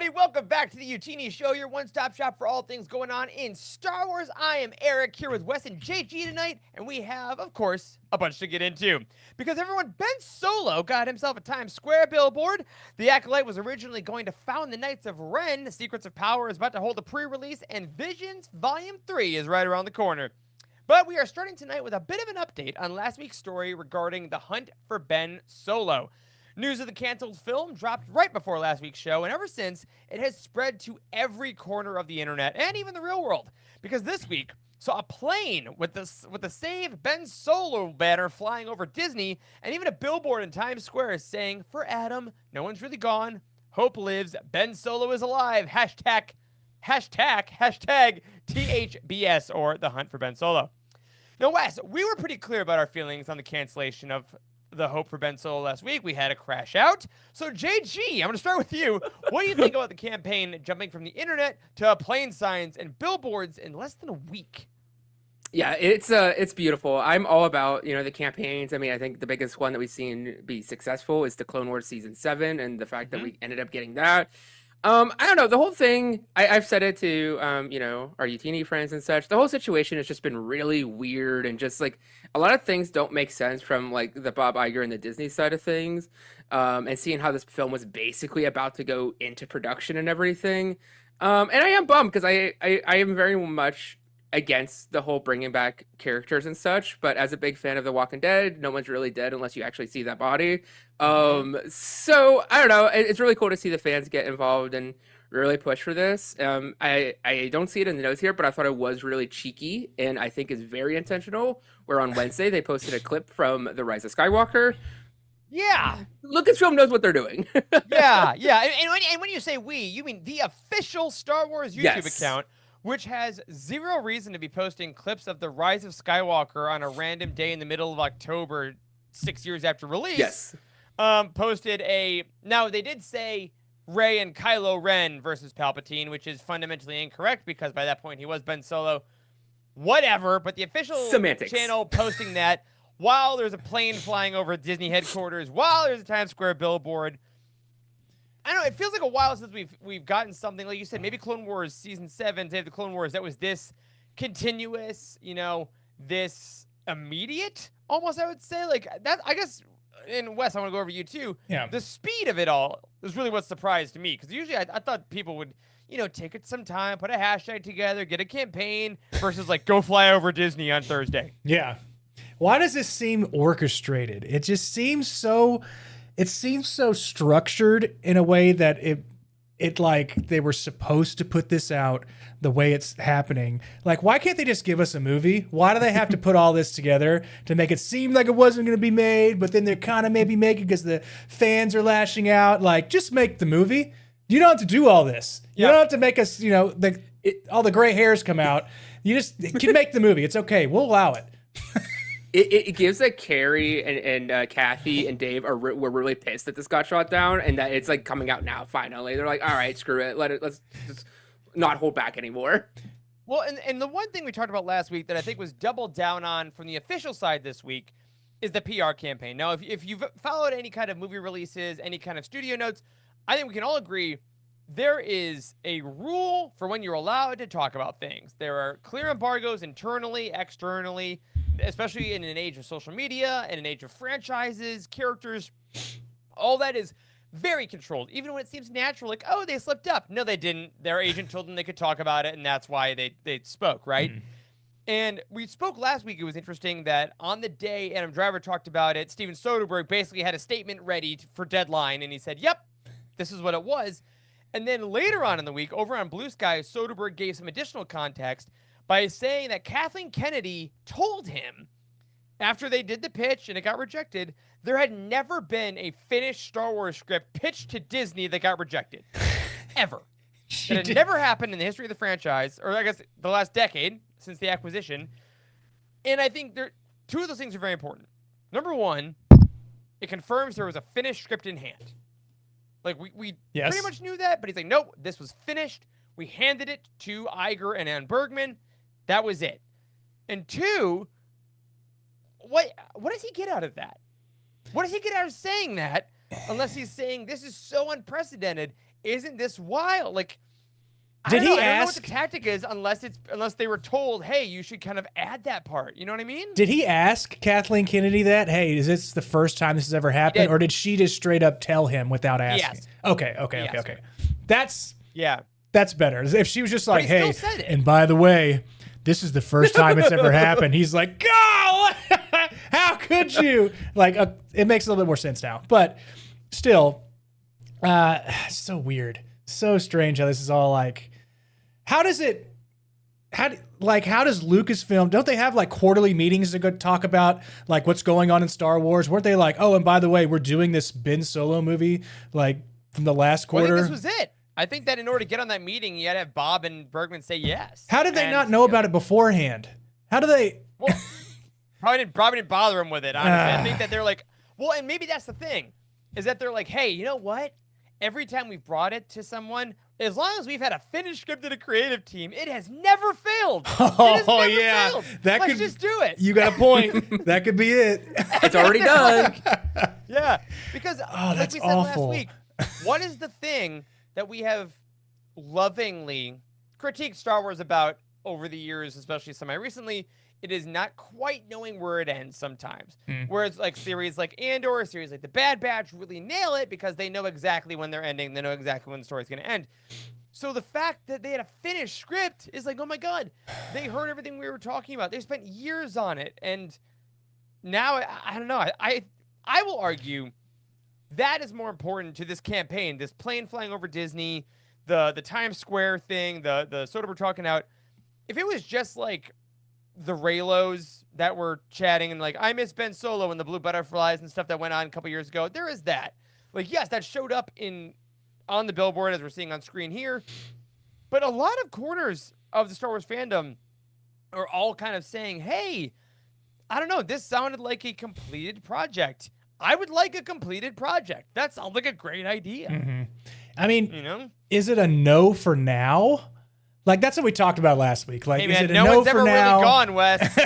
everybody. Welcome back to the Youtini Show, your one-stop shop for all things going on in Star Wars. I am Eric here with Wes and JG tonight, and we have, of course, a bunch to get into. Because everyone, Ben Solo got himself a Times Square billboard. The Acolyte was originally going to found the Knights of Ren. The Secrets of Power is about to hold a pre-release, and Visions Volume 3 is right around the corner. But we are starting tonight with a bit of an update on last week's story regarding the hunt for Ben Solo. News of the canceled film dropped right before last week's show, and ever since, it has spread to every corner of the internet and even the real world. Because this week saw a plane with the Save Ben Solo banner flying over Disney, and even a billboard in Times Square saying, "For Adam, no one's really gone. Hope lives. Ben Solo is alive. Hashtag THBS, or the hunt for Ben Solo." Now, Wes, we were pretty clear about our feelings on the cancellation of the hope for Ben Solo last week. We had a crash out. So, JG, I'm going to start with you. What do you think about the campaign jumping from the internet to plane signs and billboards in less than a week? Yeah, it's beautiful. I'm all about, the campaigns. I mean, I think the biggest one that we've seen be successful is the Clone Wars Season 7, and the fact that we ended up getting that. I don't know, the whole thing, I've said it to, our Youtini friends and such. The whole situation has just been really weird, and just, like, a lot of things don't make sense from, like, the Bob Iger and the Disney side of things, and seeing how this film was basically about to go into production and everything. And I am bummed, because I am very much against the whole bringing back characters and such, but as a big fan of The Walking Dead, no one's really dead unless you actually see that body. So I don't know, it's really cool to see the fans get involved and really push for this. I don't see it in the notes here, but I thought it was really cheeky, and I think is very intentional, where on Wednesday they posted a clip from The Rise of Skywalker. Yeah. Lucasfilm knows what they're doing. Yeah. And when you say we, you mean the official Star Wars YouTube account, which has zero reason to be posting clips of The Rise of Skywalker on a random day in the middle of October, 6 years after release. Yes. Posted now they did say Rey and Kylo Ren versus Palpatine, which is fundamentally incorrect because by that point he was Ben Solo. Whatever, but the official channel posting that while there's a plane flying over Disney headquarters, while there's a Times Square billboard. I don't know, it feels like a while since we've gotten something, like you said, maybe Clone Wars Season 7, Day of the Clone Wars, that was this continuous, this immediate, almost, I would say. Like, that, I guess, and Wes, I want to go over you too. Yeah. The speed of it all is really what surprised me, because usually I thought people would, take it some time, put a hashtag together, get a campaign, versus, like, go fly over Disney on Thursday. Yeah. Why does this seem orchestrated? It just seems so... It seems so structured in a way that it like they were supposed to put this out the way it's happening. Like, why can't they just give us a movie? Why do they have to put all this together to make it seem like it wasn't going to be made, but then they're kind of maybe making because the fans are lashing out? Like, just make the movie. You don't have to do all this. You don't have to make us, all the gray hairs come out. You just can make the movie. It's okay. We'll allow it. It gives that Carrie and Kathy and Dave were really pissed that this got shot down, and that it's like coming out now finally. They're like, all right, screw it, let's just not hold back anymore. Well, and the one thing we talked about last week that I think was doubled down on from the official side this week is the PR campaign. Now, if you've followed any kind of movie releases, any kind of studio notes, I think we can all agree there is a rule for when you're allowed to talk about things. There are clear embargoes internally, externally, especially in an age of social media, in an age of franchises, characters. All that is very controlled, even when it seems natural, like, oh, they slipped up. No, they didn't. Their agent told them they could talk about it, and that's why they spoke, right? And we spoke last week. It was interesting that on the day Adam Driver talked about it, Steven Soderbergh basically had a statement ready for Deadline, and he said, yep, this is what it was. And then later on in the week, over on Blue Sky, Soderbergh gave some additional context by saying that Kathleen Kennedy told him, after they did the pitch and it got rejected, there had never been a finished Star Wars script pitched to Disney that got rejected. Ever. It had never happened in the history of the franchise, or I guess the last decade since the acquisition. And I think two of those things are very important. Number one, it confirms there was a finished script in hand. Like, we pretty much knew that, but he's like, nope, this was finished. We handed it to Iger and Ann Bergman. That was it. And two, what does he get out of that? What does he get out of saying that, unless he's saying this is so unprecedented, isn't this wild? Like, Did he I don't know what ask? the tactic is unless they were told, hey, you should kind of add that part. You know what I mean? Did he ask Kathleen Kennedy that? Hey, is this the first time this has ever happened, did. or did she just straight up tell him without asking? asked. Okay. He asked her. That's better. If she was just like, he hey, still said it. and by the way, this is the first time it's ever happened. He's like, go! How could you? Like, it makes a little bit more sense now. But still, so weird. So strange how this is all like, how does Lucasfilm, don't they have like quarterly meetings to go talk about like what's going on in Star Wars? Weren't they like, oh, and by the way, we're doing this Ben Solo movie like from the last quarter? Well, I think this was it. I think that in order to get on that meeting, you had to have Bob and Bergman say yes. How did they not know about it beforehand? How do they? Well, probably didn't bother him with it, honestly. I think that they're like, well, and maybe that's the thing, is that they're like, hey, you know what? Every time we've brought it to someone, as long as we've had a finished script and a creative team, it has never failed. Oh yeah, failed. Let's just do it. You got a point. That could be it. It's already done. Yeah, because like that's we said awful. last week, what is the thing that we have lovingly critiqued Star Wars about over the years, especially semi-recently? It is not quite knowing where it ends sometimes. Whereas like series like Andor, series like The Bad Batch really nail it because they know exactly when they're ending. They know exactly when the story's going to end. So the fact that they had a finished script is like, oh my God, they heard everything we were talking about. They spent years on it. And now, I don't know. I will argue that is more important to this campaign, this plane flying over Disney, the Times Square thing, the Soderbergh talking out. If it was just like the Raylos that were chatting and like, I miss Ben Solo and the Blue Butterflies and stuff that went on a couple years ago, there is that. Like, yes, that showed up on the billboard as we're seeing on screen here. But a lot of corners of the Star Wars fandom are all kind of saying, hey, I don't know, this sounded like a completed project. I would like a completed project. That sounds like a great idea. Mm-hmm. I mean, you know, is it a no for now? Like, that's what we talked about last week. Like, hey, is man, it a no no one's for ever now? really gone, Wes.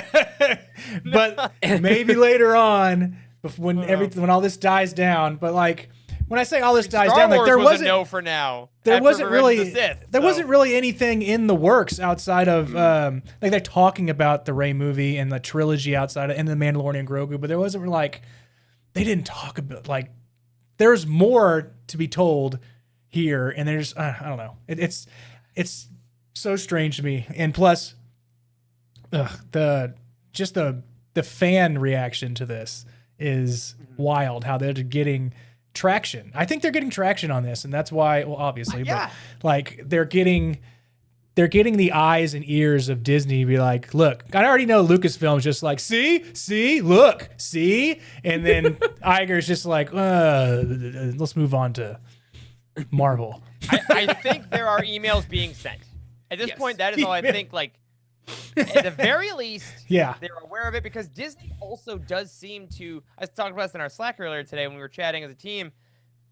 But maybe later on, when all this dies down. But like, when I say all this dies Star down, like Wars there was wasn't a no for now. there after wasn't Revenge of really the Sith, there so. wasn't really anything in the works outside of like they're talking about the Rey movie and the trilogy outside of, and the Mandalorian and Grogu, but there wasn't like they didn't talk about like there's more to be told here, and there's I don't know. It's so strange to me, and plus, the fan reaction to this is wild. How they're getting traction. I think they're getting traction on this, and that's why. Well, obviously, Yeah. but like they're getting the eyes and ears of Disney. Be like, look, I already know Lucasfilm's just like, see, look, see, and then Iger's just like, let's move on to Marvel. I think there are emails being sent. At this point, that is all I think. Like, at the very least, Yeah. they're aware of it because Disney also does seem to. I was talking about this in our Slack earlier today when we were chatting as a team.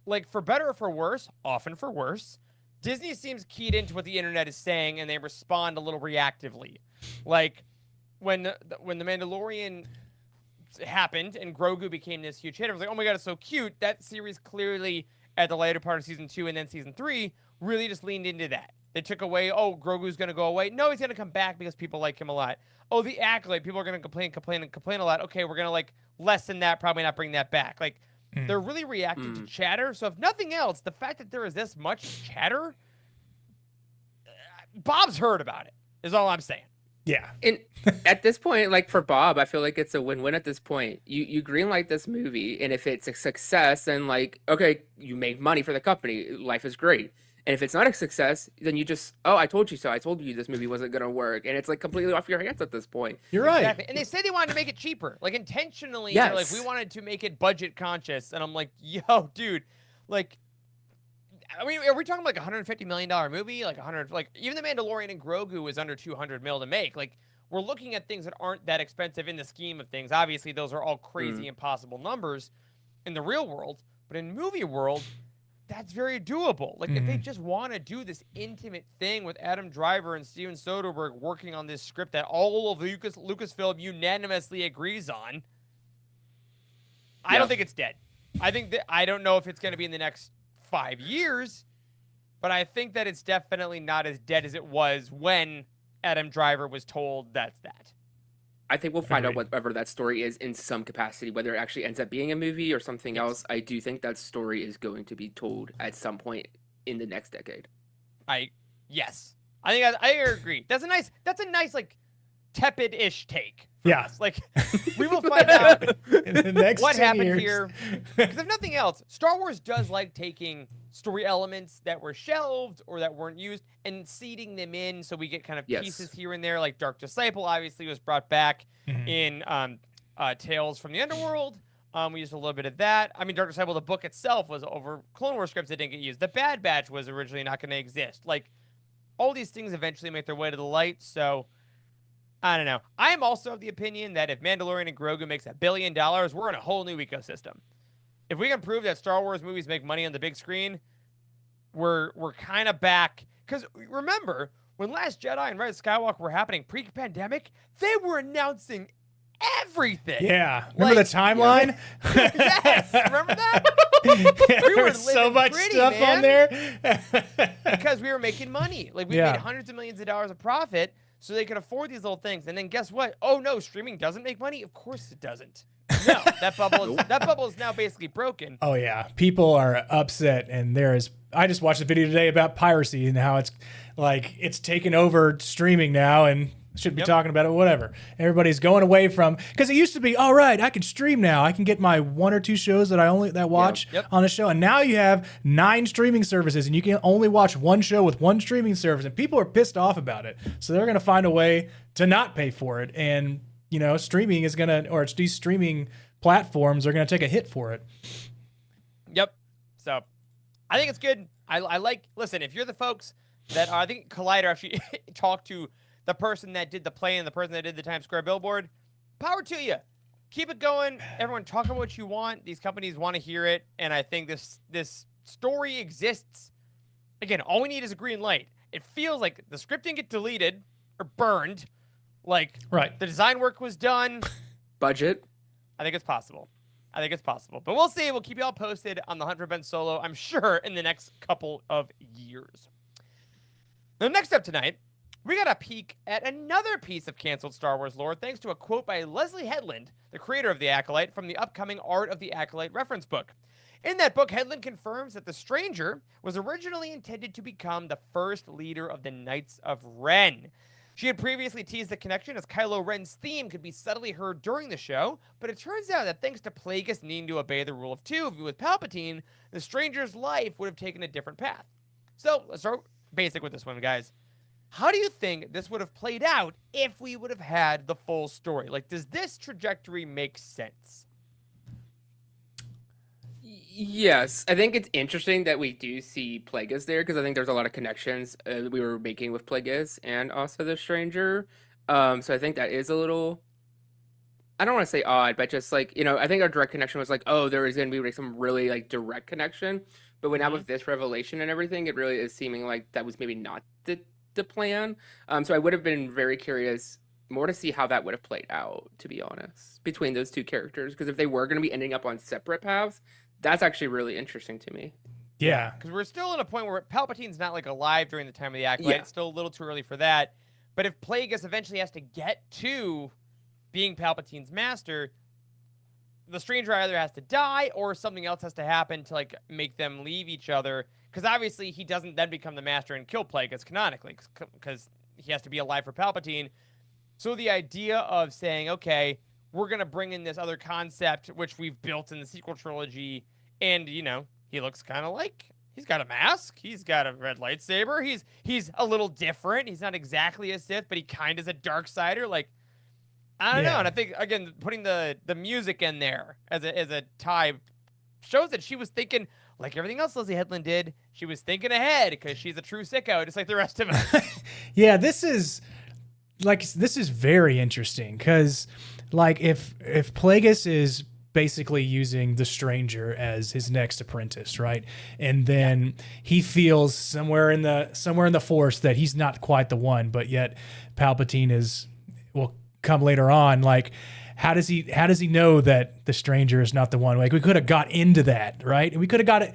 Like, for better or for worse, often for worse, Disney seems keyed into what the internet is saying, and they respond a little reactively. Like, when the Mandalorian happened and Grogu became this huge hit, I was like, oh my God, it's so cute. That series clearly, at the later part of season 2 and then season 3, really just leaned into that. They took away, oh, Grogu's going to go away. No, he's going to come back because people like him a lot. Oh, the Acolyte, people are going to complain a lot. Okay, we're going to like lessen that, probably not bring that back. Like, they're really reacting to chatter. So if nothing else, the fact that there is this much chatter, Bob's heard about it, is all I'm saying. Yeah. And at this point, like for Bob, I feel like it's a win-win at this point. You greenlight this movie, and if it's a success, then like, okay, you make money for the company. Life is great. And if it's not a success, then you just, oh, I told you so. I told you this movie wasn't going to work. And it's like completely off your hands at this point. You're right. Exactly. And they said they wanted to make it cheaper. Like, intentionally, Yes. they're like, we wanted to make it budget conscious. And I'm like, yo, dude, like, I mean, are we talking like $150 million movie? Like even the Mandalorian and Grogu is under 200 mil to make. Like, we're looking at things that aren't that expensive in the scheme of things. Obviously, those are all crazy, impossible numbers in the real world. But in movie world, that's very doable. Like, if they just want to do this intimate thing with Adam Driver and Steven Soderbergh working on this script that all of Lucasfilm unanimously agrees on, I don't think it's dead. I don't know if it's going to be in the next 5 years, but I think that it's definitely not as dead as it was when Adam Driver was told that's that. I think we'll find out Agreed. whatever that story is in some capacity, whether it actually ends up being a movie or something Yes. else. I do think that story is going to be told at some point in the next decade. Yes. I agree. That's a nice like tepid-ish take. Yeah. Us. Like we will find out In the next what 10 happened years. here. Because if nothing else, Star Wars does like taking story elements that were shelved or that weren't used and seeding them in so we get kind of Yes. pieces here and there. Like Dark Disciple obviously was brought back Mhm. in Tales from the Underworld. We used a little bit of that. I mean, Dark Disciple, the book itself, was over Clone Wars scripts that didn't get used. The Bad Batch was originally not going to exist. Like, all these things eventually make their way to the light, so I don't know. I am also of the opinion that if Mandalorian and Grogu makes $1 billion, we're in a whole new ecosystem. If we can prove that Star Wars movies make money on the big screen, we're kind of back. Because remember, when Last Jedi and Rise of Skywalker were happening pre-pandemic, they were announcing everything. Yeah. Remember Like, the timeline? Yes, remember that? There were was so living much pretty, stuff man. on there. Because we were making money. Like, we Yeah. made hundreds of millions of dollars of profit so they could afford these little things. And then guess what? Oh, no, streaming doesn't make money? Of course it doesn't. No, that bubble is now basically broken. Oh yeah, people are upset, and there is. I just watched a video today about piracy and how it's taken over streaming now, and shouldn't be Yep. talking about it. Whatever. Everybody's going away from because it used to be all right. I can stream now. I can get my 1 or 2 shows that I watch Yep. on a show, and now you have 9 streaming services, and you can only watch one show with one streaming service, and people are pissed off about it. So they're going to find a way to not pay for it, and streaming is going to, or these streaming platforms are going to take a hit for it. Yep. So I think it's good. Listen, if you're the folks that I think Collider actually talked to the person that did the play and the person that did the Times Square billboard, power to you. Keep it going. Everyone talk about what you want. These companies want to hear it. And I think this story exists. Again, all we need is a green light. It feels like the script didn't get deleted or burned. Like, Right. the design work was done. Budget. I think it's possible. But we'll see. We'll keep you all posted on the Hunt for Ben Solo, I'm sure, in the next couple of years. Now, next up tonight, we got a peek at another piece of canceled Star Wars lore thanks to a quote by Leslie Headland, the creator of The Acolyte, from the upcoming Art of the Acolyte reference book. In that book, Headland confirms that the Stranger was originally intended to become the first leader of the Knights of Ren. She had previously teased the connection as Kylo Ren's theme could be subtly heard during the show, but it turns out that thanks to Plagueis needing to obey the rule of 2 with Palpatine, the Stranger's life would have taken a different path. So, let's start basic with this one, guys. How do you think this would have played out if we would have had the full story? Like, does this trajectory make sense? Yes, I think it's interesting that we do see Plagueis there because I think there's a lot of connections that we were making with Plagueis and also the Stranger. So I think that is a little, I don't want to say odd, but just like, I think our direct connection was like, oh, there is going to be like some really like direct connection. But now with this revelation and everything, it really is seeming like that was maybe not the plan. So I would have been very curious more to see how that would have played out, to be honest, between those two characters. Because if they were going to be ending up on separate paths, that's actually really interesting to me. Yeah. Because we're still in a point where Palpatine's not like alive during the time of the Acolyte. Yeah. It's still a little too early for that. But if Plagueis eventually has to get to being Palpatine's master, the Stranger either has to die or something else has to happen to like make them leave each other. Because obviously he doesn't then become the master and kill Plagueis canonically, because he has to be alive for Palpatine. So the idea of saying, okay, we're going to bring in this other concept, which we've built in the sequel trilogy, and, he looks kind of like, he's got a mask, he's got a red lightsaber, he's a little different, he's not exactly a Sith, but he kind of is a Darksider, like, I don't know, and I think, again, putting the music in there as a tie shows that she was thinking, like everything else Leslie Headland did, she was thinking ahead, because she's a true sicko, just like the rest of us. Yeah, this is very interesting because, like, if Plagueis is basically using the Stranger as his next apprentice, right, and then he feels somewhere in the Force that he's not quite the one, but yet Palpatine will come later on. Like, how does he know that the Stranger is not the one? Like, we could have got into that, right? And we could have got it.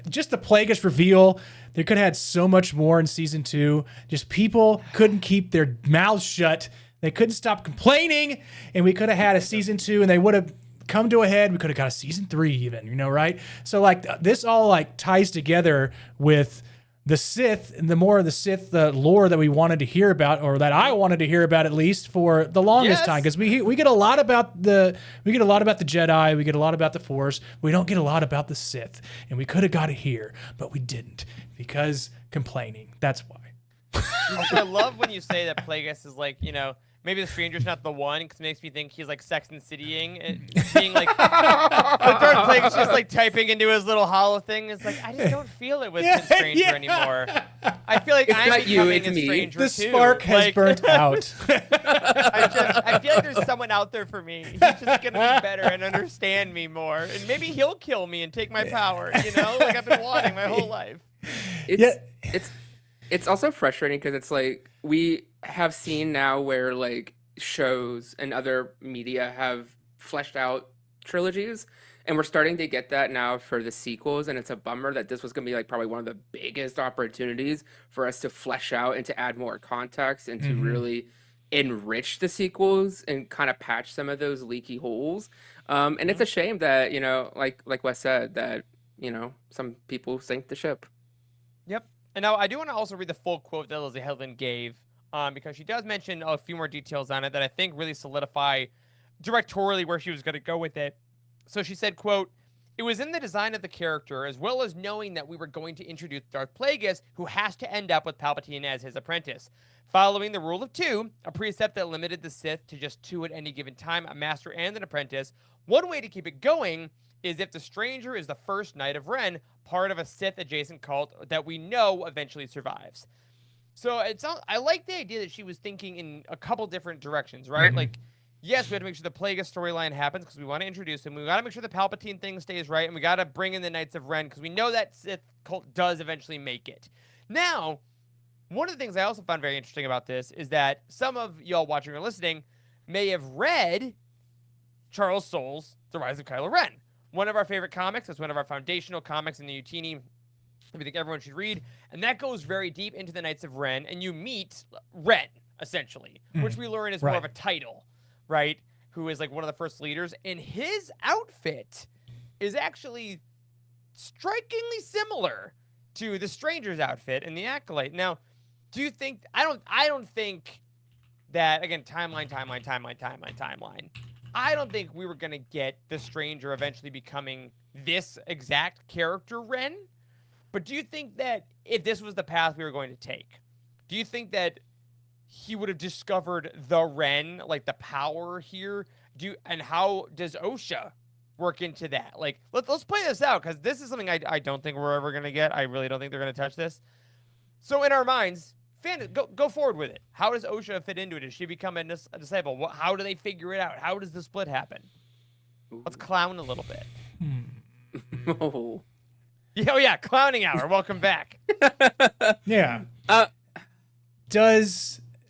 just the Plagueis reveal. They could have had so much more in season 2. Just people couldn't keep their mouths shut. They couldn't stop complaining, and we could have had a season 2, and they would have come to a head. We could have got a season 3 even, right? So like this all like ties together with the Sith, and the more of the Sith lore that we wanted to hear about, or that I wanted to hear about at least for the longest time, because we get a lot about the Jedi, we get a lot about the Force, we don't get a lot about the Sith, and we could have got it here, but we didn't because complaining. That's why. Also, I love when you say that Plagueis is like, maybe the stranger's not the one, because it makes me think he's like Sex and Citying, being like, the third Plagueis just like typing into his little hollow thing. It's like, I just don't feel it with the stranger anymore. I feel like I'm not you, becoming it's a me. stranger The too. spark has burnt out. I feel like there's someone out there for me. He's just gonna be better and understand me more, and maybe he'll kill me and take my power. Like I've been wanting my whole life. It's also frustrating because it's like we have seen now where like shows and other media have fleshed out trilogies, and we're starting to get that now for the sequels, and it's a bummer that this was going to be like probably one of the biggest opportunities for us to flesh out and to add more context and to really enrich the sequels and kind of patch some of those leaky holes. And it's a shame that, like Wes said, that, some people sink the ship. Yep. And now I do want to also read the full quote that Lizzie Hedlund gave, because she does mention a few more details on it that I think really solidify directorially where she was going to go with it. So she said, quote, "It was in the design of the character, as well as knowing that we were going to introduce Darth Plagueis, who has to end up with Palpatine as his apprentice. Following the rule of 2, a precept that limited the Sith to just 2 at any given time, a master and an apprentice, one way to keep it going is if the stranger is the first Knight of Ren, part of a Sith-adjacent cult that we know eventually survives." So I like the idea that she was thinking in a couple different directions, right? Like, yes, we have to make sure the Plagueis storyline happens because we want to introduce him. We got to make sure the Palpatine thing stays right, and we got to bring in the Knights of Ren because we know that Sith cult does eventually make it. Now, one of the things I also found very interesting about this is that some of y'all watching or listening may have read Charles Soule's The Rise of Kylo Ren. One of our favorite comics. It's one of our foundational comics in the Youtini we think everyone should read. And that goes very deep into the Knights of Ren, and you meet Ren, essentially, which we learn is more of a title, right? Who is like one of the first leaders. And his outfit is actually strikingly similar to the stranger's outfit in the Acolyte. Now, do you think, I don't think that, again, timeline. I don't think we were going to get the stranger eventually becoming this exact character, Ren. But do you think that if this was the path we were going to take, do you think that he would have discovered the Ren, like the power here? And how does Osha work into that? Like, let's play this out, because this is something I don't think we're ever going to get. I really don't think they're going to touch this. So in our minds, go forward with it. How does Osha fit into it? Does she become a disciple? How do they figure it out? How does the split happen? Let's clown a little bit. Oh. Oh yeah, clowning hour. Welcome back. Yeah.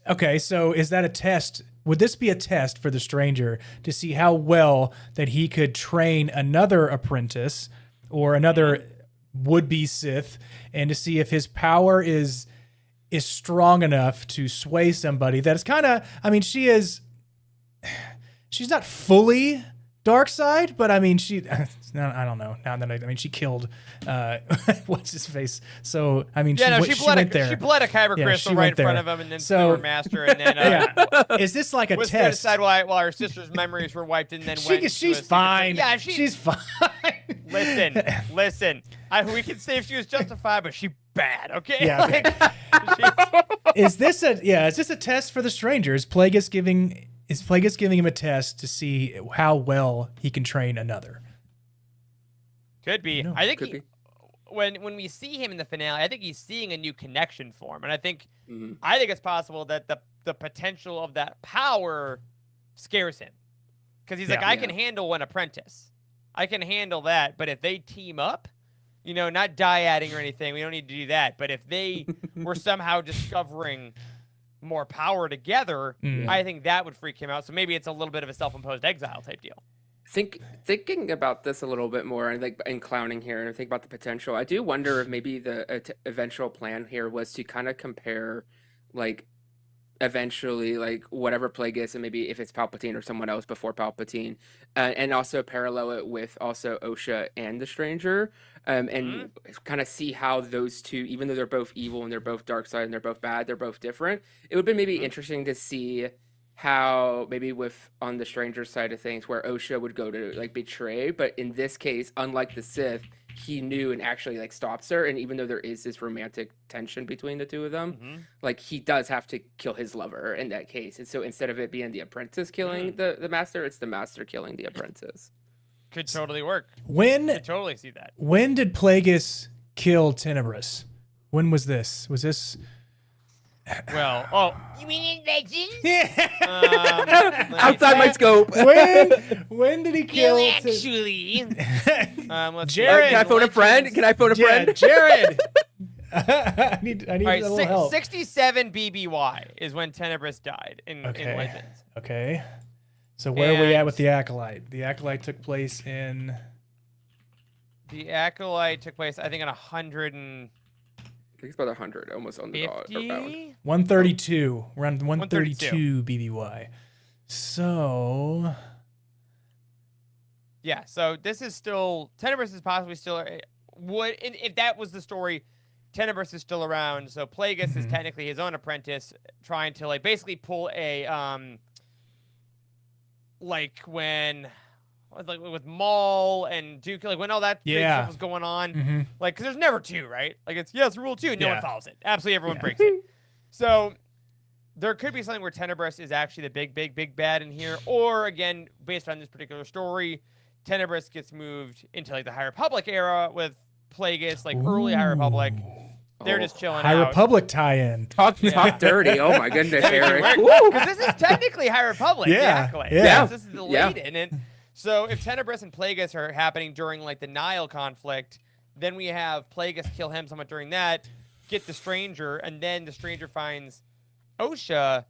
Okay, so is that a test? Would this be a test for the stranger to see how well that he could train another apprentice or another would-be Sith, and to see if his power is strong enough to sway somebody that is kind of, she's not fully dark side, but I don't know. Now that she killed what's his face. So she went there. She bled a kyber crystal right in front of him, and then threw her master, and then is this like a was test? Decide while her sister's memories were wiped, and then she's fine. Yeah, she's fine. Listen. We can say if she was justified, but she bad. Okay. Yeah. Okay. Is this a test for the stranger? Is Plagueis giving him a test to see how well he can train another? Could be. I think when we see him in the finale, I think he's seeing a new connection for him, and I think it's possible that the potential of that power scares him, because he's I can handle one apprentice, I can handle that, but if they team up, not dyading or anything, we don't need to do that. But if they were somehow discovering more power together, I think that would freak him out. So maybe it's a little bit of a self-imposed exile type deal. Thinking about this a little bit more, and like in clowning here, and think about the potential. I do wonder if maybe the eventual plan here was to kind of compare, like, eventually, like whatever Plagueis, and maybe if it's Palpatine or someone else before Palpatine, and also parallel it with also Osha and the Stranger, and kind of see how those two, even though they're both evil and they're both dark side and they're both bad, they're both different. It would be maybe interesting to see how maybe with on the Stranger side of things, where Osha would go to like betray, but in this case, unlike the Sith, he knew and actually like stops her. And even though there is this romantic tension between the two of them, like he does have to kill his lover in that case. And so instead of it being the apprentice killing the master, it's the master killing the apprentice. Could totally work. When Could totally see that. when did Plagueis kill Tenebris? When was this? Was this? Well, you mean invasion? Yeah. Outside my scope. when did he kill? Well, actually, let's see. Jared, Can I phone a friend? Can I phone a Yeah, friend? Jared. I need All a right, little help. 67 BBY is when Tenebris died in Okay. Legends. Okay. So where are we at And- with the Acolyte? The Acolyte took place in. The Acolyte took place, I think, on 150. I think it's about 100, almost on the dot. Or bound. 132. Around 132 BBY. So. Yeah, so this is still Tenebris is possibly still would if that was the story, Tenebris is still around. So Plagueis is technically his own apprentice, trying to like basically pull a like when like with Maul and Duke, like when all that big stuff was going on, like because there's never two, right? Like it's rule 2, no one follows it. Absolutely everyone breaks it. So there could be something where Tenebris is actually the big bad in here, or again, based on this particular story, Tenebris gets moved into like the High Republic era with Plagueis, like early High Republic. They're just chilling High out. Republic tie-in. Talk dirty. Oh my goodness, Eric. Because this is technically High Republic. Yeah, The Acolyte. yeah. Yes, this is the Yeah. lead in it. So if Tenebris and Plagueis are happening during like the Nile conflict, then we have Plagueis kill him somewhat during that, get the Stranger, and then the Stranger finds Osha.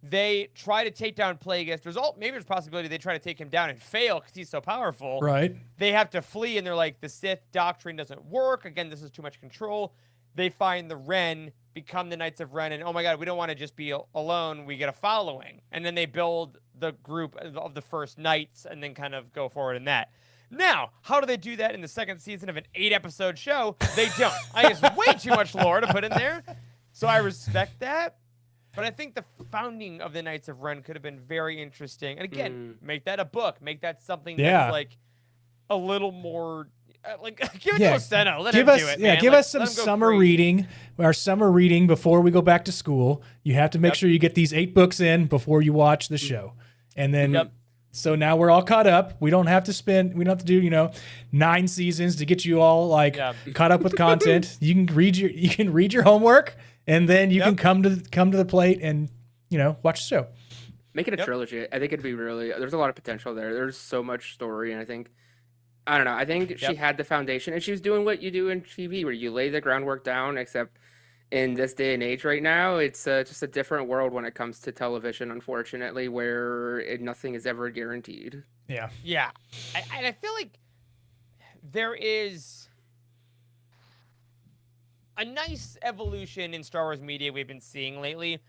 They try to take down Plagueis. Maybe there's a possibility they try to take him down and fail because he's so powerful. Right. They have to flee, and they're like, the Sith doctrine doesn't work. Again, this is too much control. They find the Ren, become the Knights of Ren, and oh my god, we don't want to just be alone. We get a following. And then they build the group of the first Knights and then kind of go forward in that. Now, how do they do that in the second season of an 8-episode show? They don't. I think it's way too much lore to put in there. So I respect that. But I think the founding of the Knights of Ren could have been very interesting. And again, make that a book. Make that something that's like a little more like give it to Oseno. Let him do it, man. Give Like, us some let him go summer crazy. reading. Our summer reading before we go back to school. You have to make sure you get these 8 books in before you watch the show. And then so now we're all caught up. We don't have to do, 9 seasons to get you all like caught up with content. You can read your homework, and then you can come to the plate and watch the show. Make it a trilogy. I think it'd be there's a lot of potential there. There's so much story, and I don't know. I think she had the foundation, and she was doing what you do in TV, where you lay the groundwork down. Except in this day and age, right now, it's just a different world when it comes to television. Unfortunately, where nothing is ever guaranteed. Yeah. Yeah, and I feel like there is a nice evolution in Star Wars media we've been seeing lately,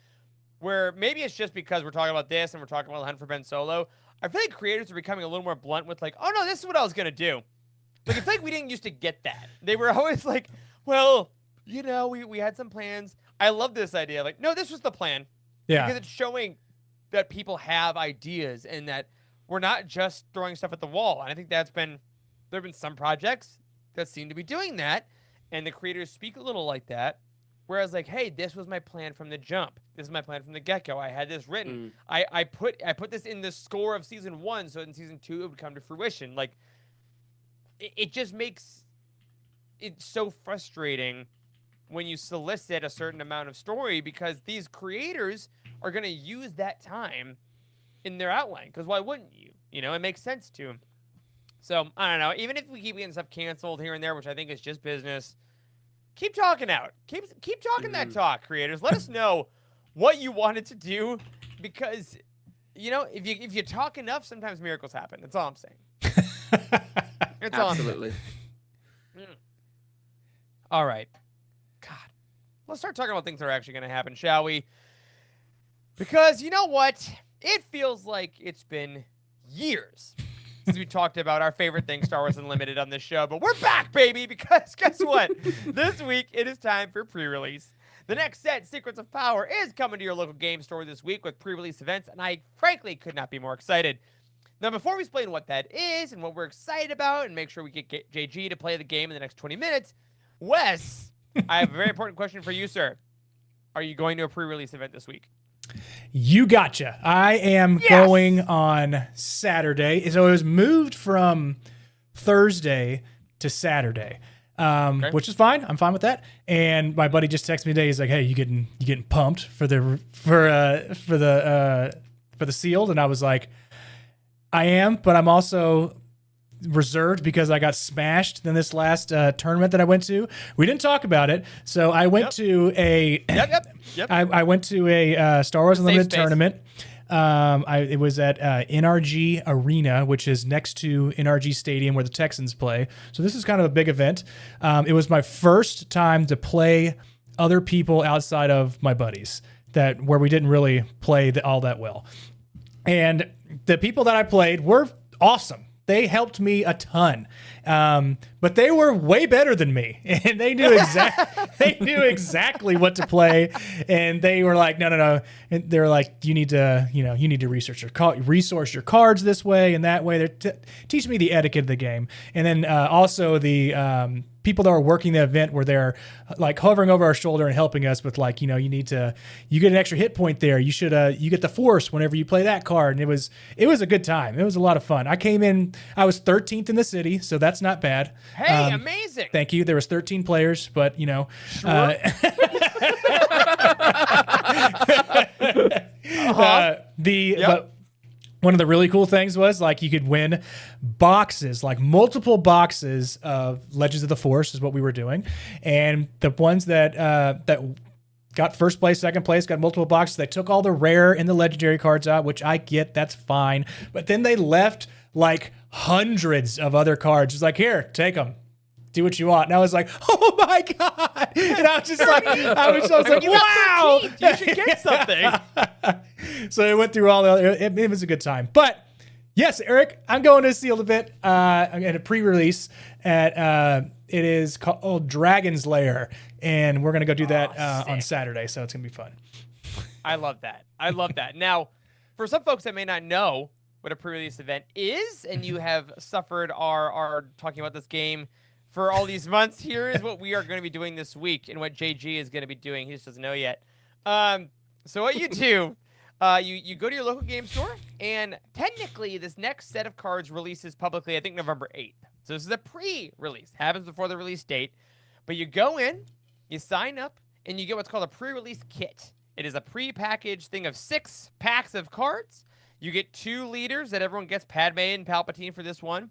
where maybe it's just because we're talking about this and we're talking about the Hunt for Ben Solo. I feel like creators are becoming a little more blunt with like, oh no, this is what I was gonna do. Like, I feel like we didn't used to get that. They were always like, well, we had some plans. I love this idea. Like, no, this was the plan. Yeah. Because it's showing that people have ideas and that we're not just throwing stuff at the wall. And I think there have been some projects that seem to be doing that, and the creators speak a little like that. Whereas, like, hey, this was my plan from the jump. This is my plan from the get-go. I had this written. I put this in the score of season 1, so in season 2 it would come to fruition. Like, it just makes it so frustrating when you solicit a certain amount of story, because these creators are going to use that time in their outline. Because why wouldn't you? It makes sense to them. So, I don't know. Even if we keep getting stuff canceled here and there, which I think is just business, keep talking out. Keep talking that talk, creators. Let us know what you wanted to do, because if you talk enough, sometimes miracles happen. That's all I'm saying. That's all I'm saying. Absolutely. All right. God. Let's start talking about things that are actually going to happen, shall we? Because you know what? It feels like it's been years since we talked about our favorite thing, Star Wars Unlimited, on this show. But we're back, baby, because guess what? This week, it is time for pre-release. The next set, Secrets of Power, is coming to your local game store this week with pre-release events, and I frankly could not be more excited. Now, before we explain what that is and what we're excited about and make sure we get JG to play the game in the next 20 minutes, Wes, I have a very important question for you, sir. Are you going to a pre-release event this week? You gotcha. I am going on Saturday. So it was moved from Thursday to Saturday, which is fine. I'm fine with that. And my buddy just texted me today. He's like, "Hey, you getting pumped for the sealed?" And I was like, "I am, but I'm also reserved because I got smashed in this last tournament that I went to. We didn't talk about it, so I went to a I went to a Star Wars Unlimited tournament. It was at NRG Arena, which is next to NRG Stadium where the Texans play. So this is kind of a big event. It was my first time to play other people outside of my buddies where we didn't really play all that well. And the people that I played were awesome. They helped me a ton, but they were way better than me, and they knew exactly what to play. And they were like, no. And they were like, you need to resource your cards this way and that way. They're teaching me the etiquette of the game, and then also the people that were working the event were there, like hovering over our shoulder and helping us with like, you get an extra hit point there. You get the force whenever you play that card. And it was a good time. It was a lot of fun. I came in, I was 13th in the city, so that's not bad. Hey, amazing. Thank you. There was 13 players, but Sure. But one of the really cool things was like you could win boxes, like multiple boxes of Legends of the Force is what we were doing. And the ones that got first place, second place, got multiple boxes. They took all the rare and the legendary cards out, which I get, that's fine. But then they left like hundreds of other cards. It's like, here, take them. Do what you want. And I was like, oh my God. And I was just like, I was like, wow. You should get something. So I went through all the other, it was a good time. But yes, Eric, I'm going to a sealed event. I'm at a pre-release at, it is called Dragon's Lair. And we're going to go do that on Saturday. So it's going to be fun. I love that. Now, for some folks that may not know what a pre-release event is, and you have suffered our talking about this game for all these months, here is what we are going to be doing this week and what JG is going to be doing. He just doesn't know yet. So what you do, you go to your local game store, and technically this next set of cards releases publicly, I think November 8th. So this is a pre-release. Happens before the release date. But you go in, you sign up, and you get what's called a pre-release kit. It is a pre-packaged thing of 6 packs of cards. You get 2 leaders that everyone gets, Padme and Palpatine for this one.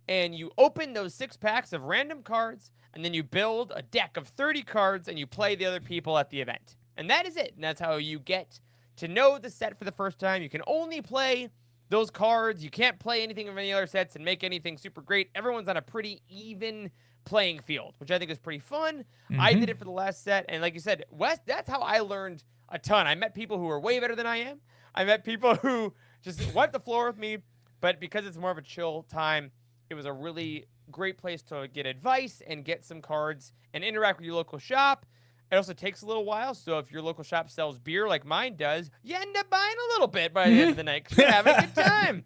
And you open those 6 packs of random cards, and then you build a deck of 30 cards, and you play the other people at the event. And that is it. And that's how you get to know the set for the first time. You can only play those cards. You can't play anything of any other sets and make anything super great. Everyone's on a pretty even playing field, which I think is pretty fun. Mm-hmm. I did it for the last set. And like you said, Wes, that's how I learned a ton. I met people who were way better than I am. I met people who just wiped the floor with me. But because it's more of a chill time, it was a really great place to get advice and get some cards and interact with your local shop. It also takes a little while, so if your local shop sells beer like mine does, you end up buying a little bit by the end of the night because you're having a good time.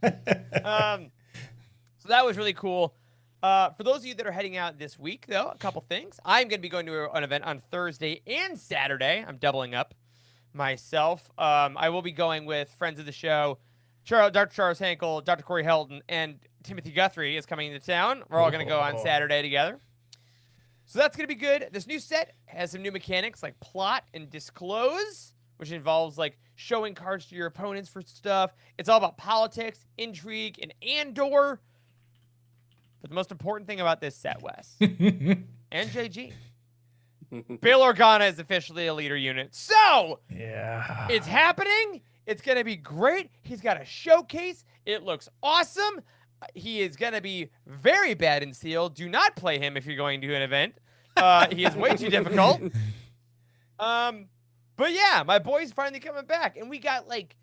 So that was really cool. For those of you that are heading out this week, though, a couple things. I'm going to be going to an event on Thursday and Saturday. I'm doubling up myself. I will be going with friends of the show, Dr. Charles Hankel, Dr. Corey Helton, and Timothy Guthrie is coming into town. We're all going to go on Saturday together. So that's going to be good. This new set has some new mechanics like plot and disclose, which involves like showing cards to your opponents for stuff. It's all about politics, intrigue, and Andor. But the most important thing about this set, Wes, and JG, Bail Organa is officially a leader unit. So, yeah, it's happening. It's going to be great. He's got a showcase. It looks awesome. He is going to be very bad in Seal. Do not play him if you're going to an event. He is way too difficult. But yeah, my boy's finally coming back. And we got like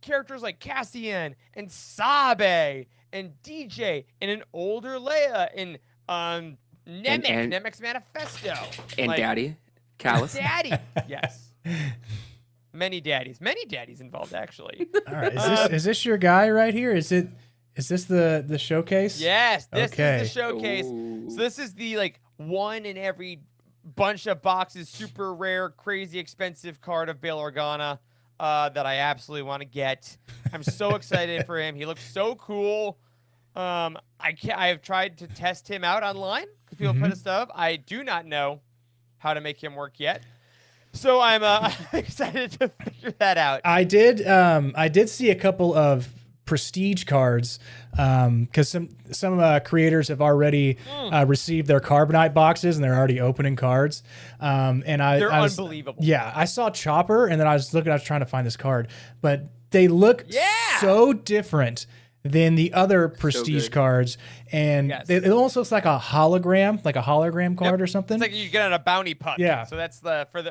characters like Cassian and Sabe and DJ and an older Leia and Nemec's Manifesto. And like, Daddy. Callus. Daddy. Yes. Many daddies involved, actually. All right, is this your guy right here? Is this the showcase? Yes, this is Okay. the showcase. Ooh. So this is the like one in every bunch of boxes, super rare, crazy expensive card of Bail Organa that I absolutely want to get. I'm so excited for him. He looks so cool. I have tried to test him out online because people put his stuff. I do not know how to make him work yet. So I'm excited to figure that out. I did see a couple of prestige cards because some creators have already received their Carbonite boxes and they're already opening cards. And They're I was, unbelievable. Yeah, I saw Chopper and then I was trying to find this card, but they look so different than the other prestige good. cards, and it almost looks like a hologram card or something. It's like you get on a bounty puck. Yeah. So that's for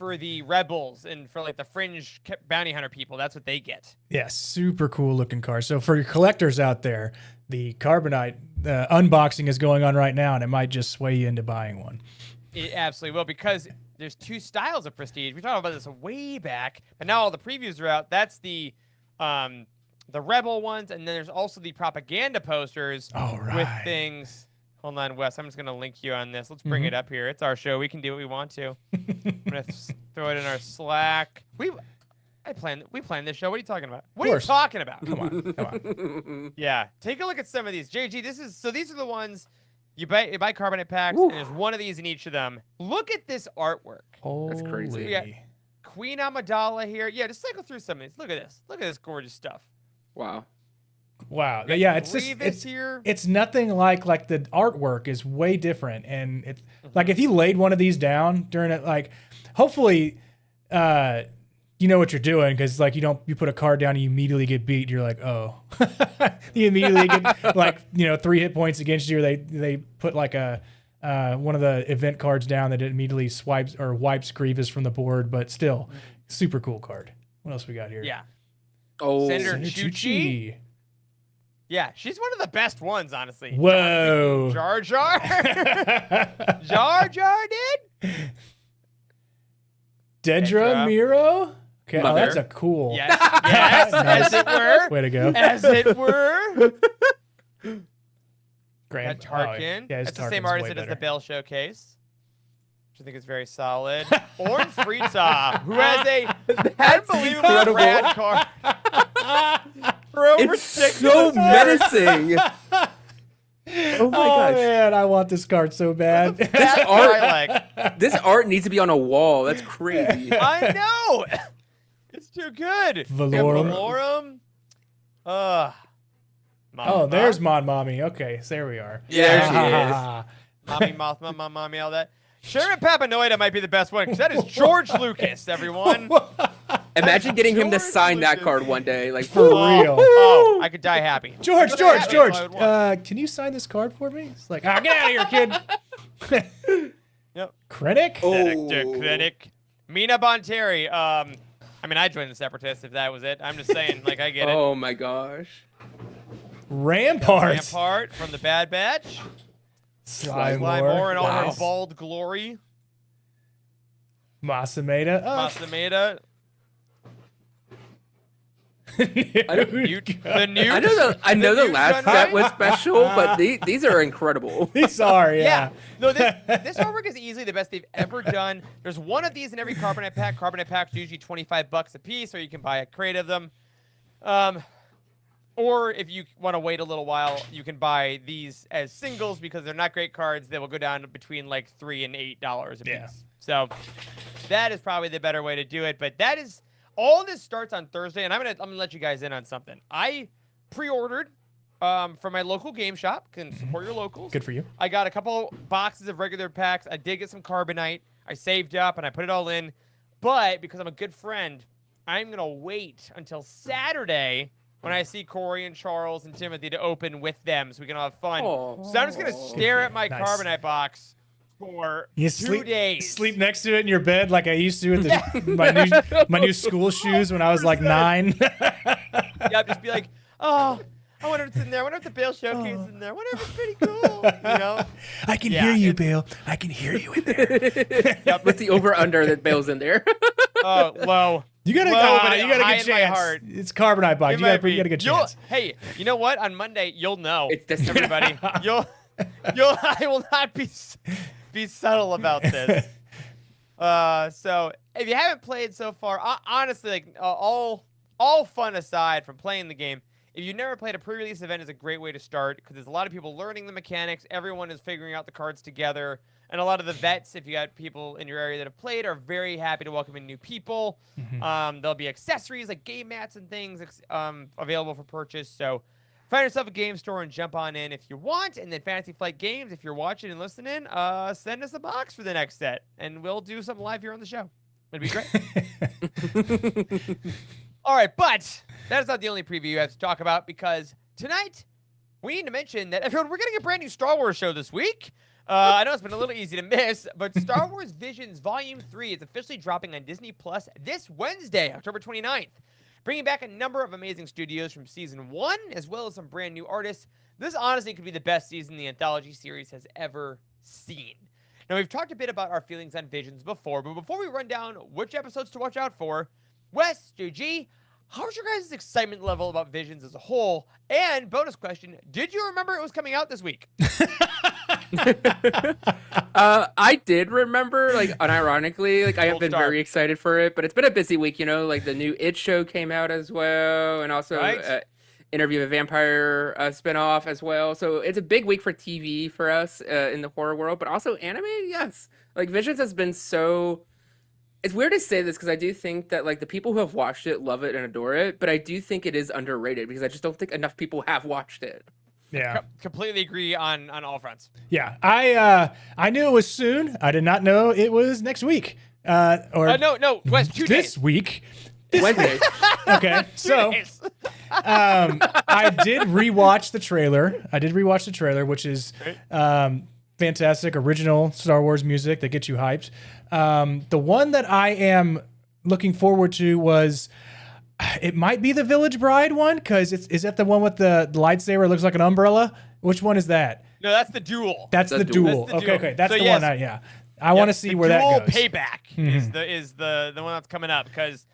the rebels and for like the fringe bounty hunter people. That's what they get. Yeah, super cool looking card. So for your collectors out there, the Carbonite unboxing is going on right now, and it might just sway you into buying one. It absolutely will, because there's two styles of prestige. We talked about this way back, but now all the previews are out. That's the rebel ones, and then there's also the propaganda posters with things. Hold on, Wes. I'm just gonna link you on this. Let's bring it up here. It's our show. We can do what we want to. I'm gonna throw it in our Slack. We planned this show. What are you talking about? What are you talking about? Come on. Yeah, take a look at some of these. JG, these are the ones you buy Carbonate packs, and there's one of these in each of them. Look at this artwork. That's crazy. We got Queen Amidala here. Yeah, just cycle through some of these. Look at this. Look at this gorgeous stuff. Wow. Yeah, it's nothing like the artwork is way different, and it's like if you laid one of these down during it, like hopefully you know what you're doing, because like you put a card down and you immediately get beat. You're like, oh, you immediately get like 3 hit points against you. Or they put like a one of the event cards down that immediately swipes or wipes Grievous from the board, but still super cool card. What else we got here? Yeah. Oh, Senator Chuchi. Yeah, she's one of the best ones, honestly. Whoa. Jar Jar. Jar Jar did. Dedra Miro. Okay, Mother. that's a cool. Yes, as it were. Way to go. As it were. Grand Tarkin. Yeah, it's the same artist that does the Bell Showcase, which I think is very solid. Orin Frita, who has a unbelievable rad card. For over it's so menacing. Oh my gosh. Man, I want this card so bad. This art needs to be on a wall. That's crazy. I know. It's too good. Valorum. There's Mon Mommy. Okay, so there we are. Yeah, Mommy Mothma, Mommy, all that. Sherman Papanoida might be the best one, because that is George Lucas, everyone. Imagine getting him to sign that card one day, like For real. Oh, I could die happy. George. Can Can you sign this card for me? It's like, get out of here, kid. Yep. Krennic? Krennic. Mina Bonteri. I mean, I joined the Separatists if that was it. I'm just saying, like, I get it. Oh my gosh. Rampart from the Bad Batch. Sly Moore in all her bald glory. Masameda. Masameda. I know the last set was special, but these are incredible. These are, yeah. No, this artwork is easily the best they've ever done. There's one of these in every Carbonite pack. Carbonite packs are usually $25 a piece, or you can buy a crate of them. Or if you want to wait a little while, you can buy these as singles, because they're not great cards. They will go down between like $3 and $8 a piece. Yeah. So that is probably the better way to do it. But that is all. This starts on Thursday, and I'm gonna let you guys in on something. I pre-ordered from my local game shop. Can support your locals. Good for you. I got a couple boxes of regular packs. I did get some Carbonite. I saved up and I put it all in. But because I'm a good friend, I'm going to wait until Saturday when I see Corey and Charles and Timothy to open with them so we can all have fun. So I'm just going to stare at my Nice. Carbonite box for You 2 days. Sleep next to it in your bed like I used to with my new school shoes when I was like 9. Yeah, just be like, oh, I wonder if it's in there. I wonder if the Bale showcase is in there. I wonder if it's pretty cool. You know? I can hear you, Bale. I can hear you in there. Yep, with the over/under that Bale's in there. Oh, low. You got Low, a high good in my chance. heart. It's Carbonite box. You got a good chance. Hey, you know what? On Monday, you'll know. It's December. Everybody. I will not be subtle about this. So if you haven't played so far, honestly, like all fun aside from playing the game, if you've never played a pre-release event, is a great way to start because there's a lot of people learning the mechanics. Everyone is figuring out the cards together, and a lot of the vets, if you got people in your area that have played, are very happy to welcome in new people. There'll be accessories like game mats and things available for purchase. So find yourself a game store and jump on in if you want. And then Fantasy Flight Games, if you're watching and listening, send us a box for the next set, and we'll do something live here on the show. It'd be great. All right, but that is not the only preview you have to talk about because tonight we need to mention that everyone, we're getting a brand new Star Wars show this week. I know it's been a little easy to miss, but Star Wars Visions Volume 3 is officially dropping on Disney Plus this Wednesday, October 29th. Bringing back a number of amazing studios from Season 1, as well as some brand new artists. This honestly could be the best season the anthology series has ever seen. Now, we've talked a bit about our feelings on Visions before, but before we run down which episodes to watch out for, Wes, JG, how's your guys' excitement level about Visions as a whole? And bonus question, did you remember it was coming out this week? I did remember, like, unironically, like, I have been start. very excited for it, but it's been a busy week, you know, like, the new It show came out as well, and also Interview with a Vampire spinoff as well, so it's a big week for TV for us in the horror world, but also anime, yes. Like, Visions has been so... It's weird to say this because I do think that like the people who have watched it love it and adore it, but I do think it is underrated because I just don't think enough people have watched it. Yeah, completely agree on all fronts. Yeah, I knew it was soon. I did not know it was next week. No, West, 2 days. This week. Wednesday. Okay, so I did rewatch the trailer. Which is fantastic original Star Wars music that gets you hyped. The one that I am looking forward to was, it might be the Village Bride one, because is that the one with the lightsaber? It looks like an umbrella. Which one is that? No, that's the Duel. That's the Duel. That's the Duel. Okay, that's So the yes, one. I want to see where that goes. Duel Payback is the one that's coming up, because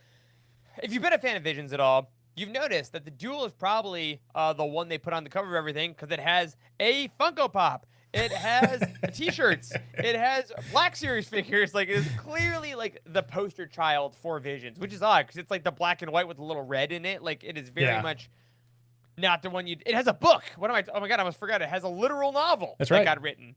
if you've been a fan of Visions at all, you've noticed that the Duel is probably the one they put on the cover of everything because it has a Funko Pop. It has T-shirts. It has Black Series figures. Like, it is clearly like the poster child for Visions, which is odd because it's like the black and white with a little red in it. Like, it is very much not the one you. It has a book. What am I? Oh my god, I almost forgot. It has a literal novel that got written.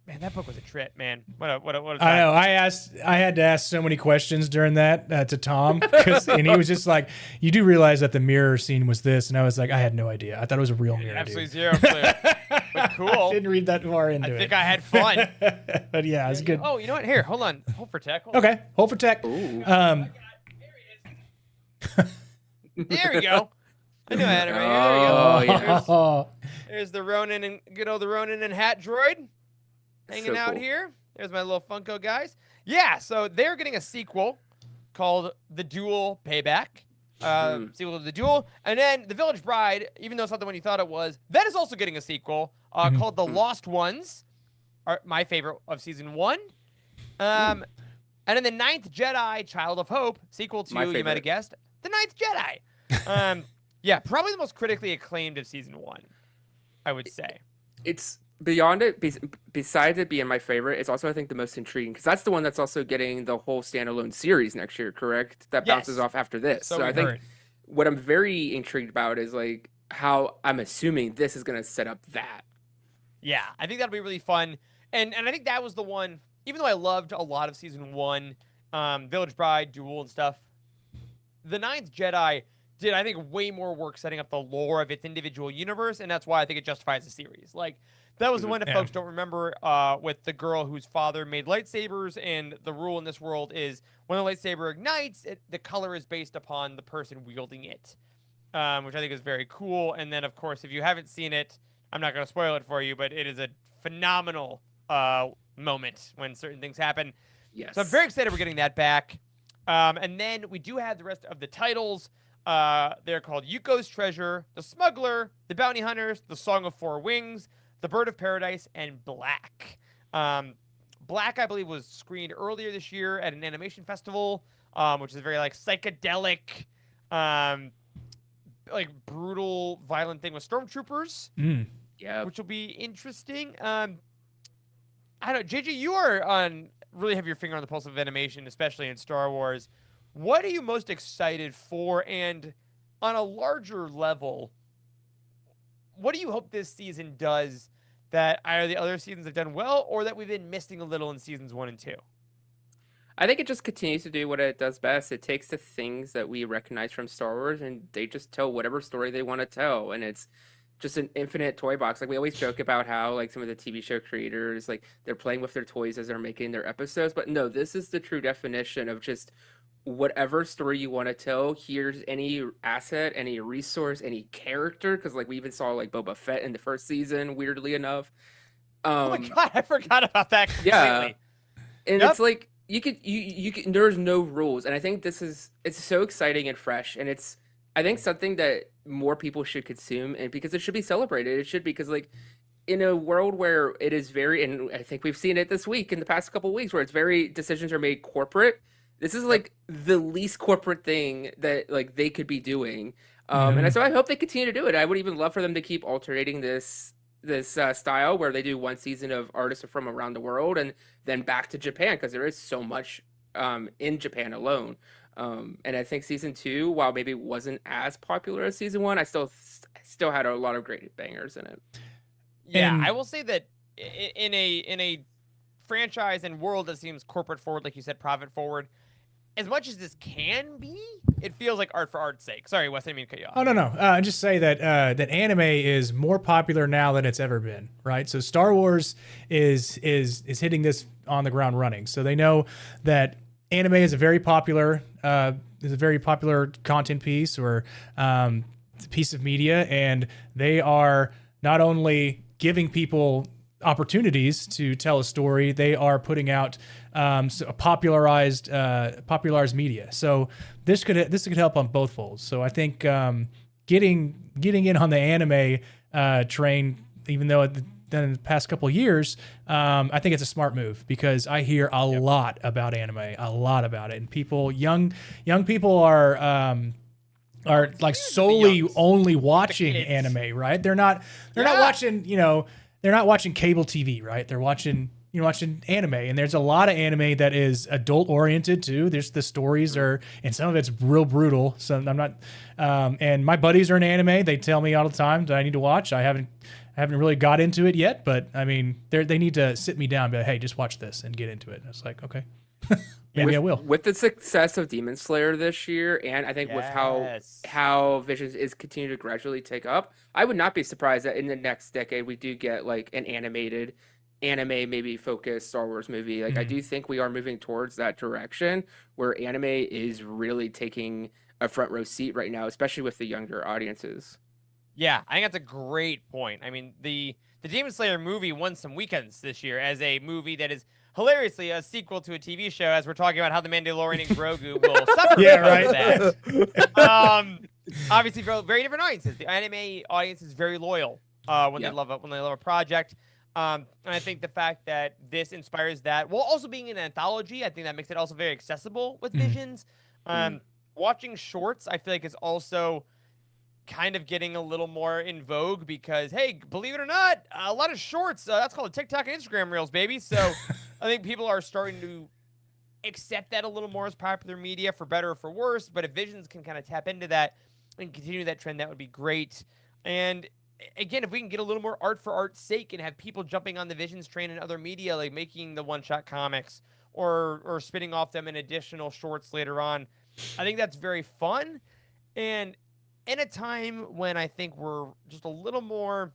Man, that book was a trip, man. What a I know. I had to ask so many questions during that to Tom, and he was just like, "You do realize that the mirror scene was this?" And I was like, "I had no idea. I thought it was a real mirror." Absolutely zero clue. But cool. I didn't read that far into it. I think I had fun. But yeah, it's good. Oh, you know what? Here, hold on. Hold for tech. Okay, hold for tech. There we go. I knew I had it right here. There we go. Oh, There's the Ronin and good old Ronin and Hat Droid. Hanging out here. There's my little Funko guys. Yeah, so they're getting a sequel called The Duel Payback. Sequel to The Duel. And then The Village Bride, even though it's not the one you thought it was, that is also getting a sequel called The Lost Ones. My favorite of Season 1. And then The Ninth Jedi, Child of Hope, sequel to, you might have guessed, The Ninth Jedi. Yeah, probably the most critically acclaimed of Season 1, I would say. It's... Beyond it, besides it being my favorite, it's also, I think, the most intriguing because that's the one that's also getting the whole standalone series next year, correct? That bounces off after this. So I think what I'm very intrigued about is like how I'm assuming this is going to set up that. Yeah, I think that'll be really fun. And I think that was the one, even though I loved a lot of Season 1, Village Bride, Duel, and stuff, The Ninth Jedi did, I think, way more work setting up the lore of its individual universe, and that's why I think it justifies the series. Like, that was the one that folks don't remember with the girl whose father made lightsabers, and the rule in this world is when the lightsaber ignites, the color is based upon the person wielding it, which I think is very cool. And then, of course, if you haven't seen it, I'm not going to spoil it for you, but it is a phenomenal moment when certain things happen. Yes. So I'm very excited we're getting that back. And then we do have the rest of the titles. They're called Yuko's Treasure, The Smuggler, The Bounty Hunters, The Song of Four Wings, The Bird of Paradise, and Black. Black, I believe, was screened earlier this year at an animation festival, which is a very like psychedelic, like brutal, violent thing with stormtroopers. Yeah, Which will be interesting. I don't know, JJ, you are on really have your finger on the pulse of animation, especially in Star Wars. What are you most excited for? And on a larger level, what do you hope this season does that either the other seasons have done well or that we've been missing a little in seasons 1 and 2? I think it just continues to do what it does best. It takes the things that we recognize from Star Wars and they just tell whatever story they want to tell. And it's just an infinite toy box. Like we always joke about how like some of the TV show creators, like they're playing with their toys as they're making their episodes. But no, this is the true definition of just whatever story you want to tell. Here's any asset, any resource, any character. Because like we even saw like Boba Fett in the first season, weirdly enough. Oh my God, I forgot about that completely. Yeah. And it's like, you could there's no rules, and I think it's so exciting and fresh, and it's I think something that more people should consume, and because it should be celebrated. It should be, because like in a world where it is very, and I think we've seen it this week in the past couple of weeks, where it's very decisions are made corporate. This is like the least corporate thing that like they could be doing, and so I hope they continue to do it. I would even love for them to keep alternating this style where they do one season of artists from around the world and then back to Japan, because there is so much in Japan alone. And I think season 2, while maybe it wasn't as popular as season 1, I still had a lot of great bangers in it. Yeah, I will say that in a franchise and world that seems corporate forward, like you said, profit forward, as much as this can be, it feels like art for art's sake. Sorry, Wes, I didn't mean to cut you off. Oh no. Just say that that anime is more popular now than it's ever been, right? So Star Wars is hitting this on the ground running. So they know that anime is a very popular content piece or piece of media, and they are not only giving people opportunities to tell a story, they are putting out popularized media. So this could help on both folds. So I think getting in on the anime train, even though in the past couple of years, I think it's a smart move, because I hear a lot about anime, and people, young people are like solely only watching anime, right? They're not watching, they're not watching cable TV, right? They're watching anime, and there's a lot of anime that is adult oriented too. There's the stories and some of it's real brutal. So I'm not, and my buddies are in anime. They tell me all the time that I need to watch. I haven't really got into it yet, but I mean, they need to sit me down and be like, hey, just watch this and get into it. And it's like, okay, maybe I will. With the success of Demon Slayer this year, and I think with how Visions is continuing to gradually take up, I would not be surprised that in the next decade we do get like an animated anime maybe focused Star Wars movie. Like I do think we are moving towards that direction where anime is really taking a front row seat right now, especially with the younger audiences. Yeah, I think that's a great point. I mean, the Demon Slayer movie won some weekends this year as a movie that is hilariously a sequel to a TV show, as we're talking about how the Mandalorian and Grogu will suffer that. Obviously, very different audiences. The anime audience is very loyal when they love a project. And I think the fact that this inspires that, while also being an anthology, I think that makes it also very accessible with Visions. Watching shorts, I feel like, is also kind of getting a little more in vogue, because, hey, believe it or not, a lot of shorts, that's called TikTok and Instagram Reels, baby. So I think people are starting to accept that a little more as popular media, for better or for worse. But if Visions can kind of tap into that and continue that trend, that would be great. And again, if we can get a little more art for art's sake and have people jumping on the Visions train in other media, like making the one-shot comics or spinning off them in additional shorts later on, I think that's very fun. And in a time when I think we're just a little more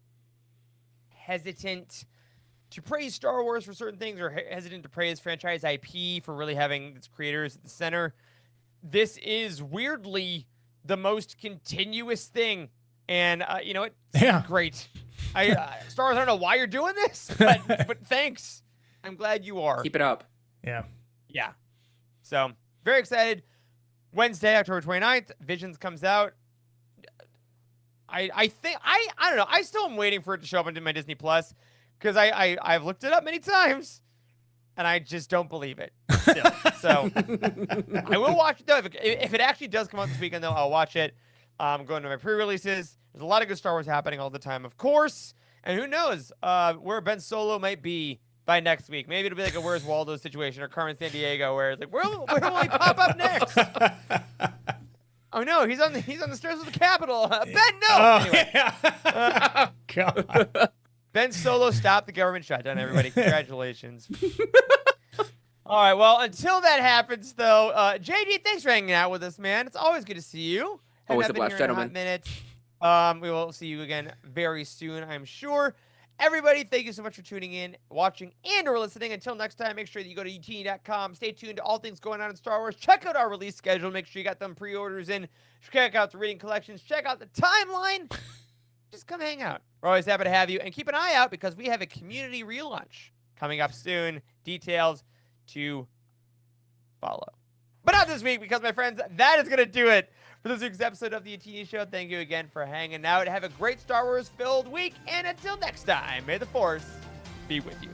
hesitant to praise Star Wars for certain things, or hesitant to praise franchise IP for really having its creators at the center, this is weirdly the most continuous thing. And you know what? Yeah. Great. Star Wars, I don't know why you're doing this, but thanks. I'm glad you are. Keep it up. Yeah. Yeah. So, very excited. Wednesday, October 29th, Visions comes out. I think I don't know. I still am waiting for it to show up on my Disney Plus because I've looked it up many times and I just don't believe it still. So I will watch it though. If it actually does come out this weekend though, I'll watch it. I'm going to my pre-releases. There's a lot of good Star Wars happening all the time, of course. And who knows where Ben Solo might be by next week. Maybe it'll be like a Where's Waldo situation or Carmen Sandiego where it's like, where will he pop up next? Oh no, he's on the stairs of the Capitol. Ben, no. Oh, Anyway, yeah. God. Ben Solo stopped the government shutdown. Everybody, congratulations. All right, well, until that happens, though, JD, thanks for hanging out with us, man. It's always good to see you. Always Haven't a blast, been here in a hot gentlemen. minute. We will see you again very soon, I'm sure. Everybody, thank you so much for tuning in, watching, and/or listening. Until next time, make sure that you go to Youtini.com. Stay tuned to all things going on in Star Wars. Check out our release schedule. Make sure you got them pre-orders in. Check out the reading collections. Check out the timeline. Just come hang out. We're always happy to have you. And keep an eye out because we have a community relaunch coming up soon. Details to follow. But not this week because, my friends, that is going to do it for this week's episode of the Youtini Show. Thank you again for hanging out. Have a great Star Wars-filled week. And until next time, may the Force be with you.